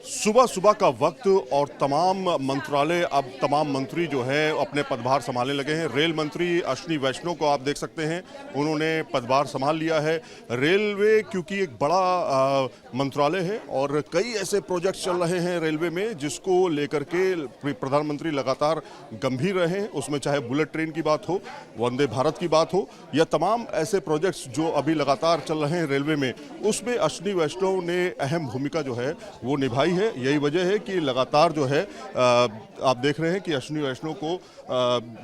सुबह सुबह का वक्त और तमाम मंत्रालय, अब तमाम मंत्री जो है अपने पदभार संभालने लगे हैं। रेल मंत्री अश्विनी वैष्णव को आप देख सकते हैं, उन्होंने पदभार संभाल लिया है। रेलवे क्योंकि एक बड़ा मंत्रालय है और कई ऐसे प्रोजेक्ट चल रहे हैं रेलवे में जिसको लेकर के प्रधानमंत्री लगातार गंभीर रहे हैं। उसमें चाहे बुलेट ट्रेन की बात हो, वंदे भारत की बात हो या तमाम ऐसे प्रोजेक्ट्स जो अभी लगातार चल रहे हैं रेलवे में, उसमें अश्विनी वैष्णव ने अहम भूमिका जो है वो निभाई है। यही वजह है कि लगातार जो है आप देख रहे हैं कि अश्विनी वैष्णव को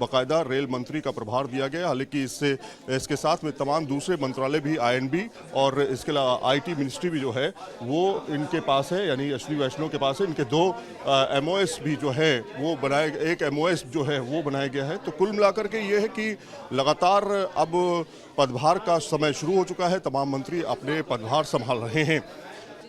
बाकायदा रेल मंत्री का प्रभार दिया गया। हालांकि इसके साथ में तमाम दूसरे मंत्रालय भी, आईएनबी और इसके अलावा आईटी मिनिस्ट्री भी जो है वो इनके पास है, यानी अश्विनी वैष्णव के पास है। इनके दो एमओएस भी जो है वो बनाए, एक एमओएस जो है वो बनाया गया है। तो कुल मिलाकर के ये है कि लगातार अब पदभार का समय शुरू हो चुका है, तमाम मंत्री अपने पदभार संभाल रहे हैं।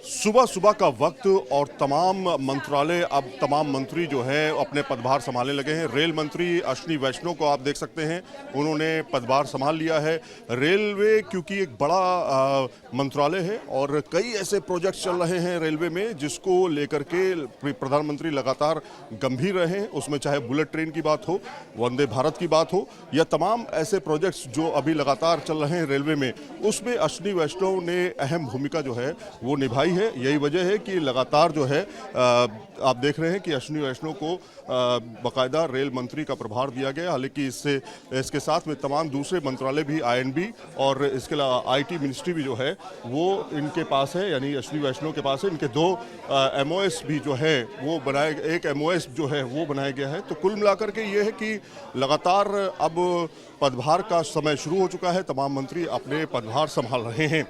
सुबह सुबह का वक्त और तमाम मंत्रालय, अब तमाम मंत्री जो है अपने पदभार संभालने लगे हैं। रेल मंत्री अश्विनी वैष्णव को आप देख सकते हैं, उन्होंने पदभार संभाल लिया है। रेलवे क्योंकि एक बड़ा मंत्रालय है और कई ऐसे प्रोजेक्ट चल रहे हैं रेलवे में जिसको लेकर के प्रधानमंत्री लगातार गंभीर रहे हैं। उसमें चाहे बुलेट ट्रेन की बात हो, वंदे भारत की बात हो या तमाम ऐसे प्रोजेक्ट्स जो अभी लगातार चल रहे हैं रेलवे में, उसमें अश्विनी वैष्णव ने अहम भूमिका जो है वो निभाई है। यही वजह है कि लगातार जो है आप देख रहे हैं कि अश्विनी वैष्णव को बाकायदा रेल मंत्री का प्रभार दिया गया। हालांकि इसके साथ में तमाम दूसरे मंत्रालय भी, आईएनबी और इसके अलावा आईटी मिनिस्ट्री भी जो है वो इनके पास है, यानी अश्विनी वैष्णव के पास है। इनके दो एमओएस भी जो है वो बनाए, एक एमओएस जो है वो बनाया गया है। तो कुल मिलाकर के ये है कि लगातार अब पदभार का समय शुरू हो चुका है, तमाम मंत्री अपने पदभार संभाल रहे हैं।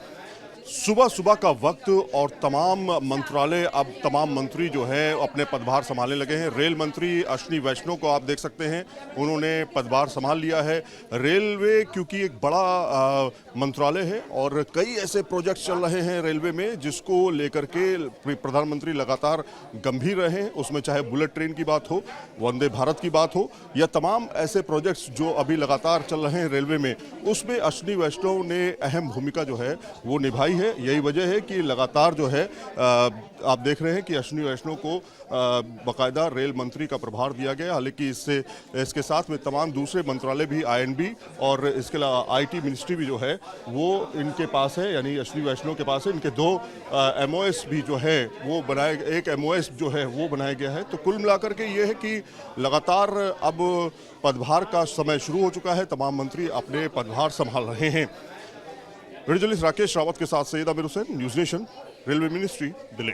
सुबह सुबह का वक्त और तमाम मंत्रालय, अब तमाम मंत्री जो है अपने पदभार संभालने लगे हैं। रेल मंत्री अश्विनी वैष्णव को आप देख सकते हैं, उन्होंने पदभार संभाल लिया है। रेलवे क्योंकि एक बड़ा मंत्रालय है और कई ऐसे प्रोजेक्ट चल रहे हैं रेलवे में जिसको लेकर के प्रधानमंत्री लगातार गंभीर रहे हैं। उसमें चाहे बुलेट ट्रेन की बात हो, वंदे भारत की बात हो या तमाम ऐसे प्रोजेक्ट्स जो अभी लगातार चल रहे हैं रेलवे में, उसमें अश्विनी वैष्णव ने अहम भूमिका जो है वो निभाई है। यही वजह है कि लगातार जो है आप देख रहे हैं कि अश्विनी वैष्णव को बाकायदा रेल मंत्री का प्रभार दिया गया। हालांकि इसके साथ में तमाम दूसरे मंत्रालय भी, आईएनबी और इसके अलावा आईटी मिनिस्ट्री भी जो है वो इनके पास है, यानी अश्विनी वैष्णव के पास है। इनके दो एमओएस भी जो है वो बनाए, एक एमओएस जो है वो बनाया गया है। तो कुल मिलाकर के ये है कि लगातार अब पदभार का समय शुरू हो चुका है, तमाम मंत्री अपने पदभार संभाल रहे हैं। वीडियो जर्नलिस्ट राकेश रावत के साथ Syed Aamir Hussain, news nation, railway ministry, Delhi.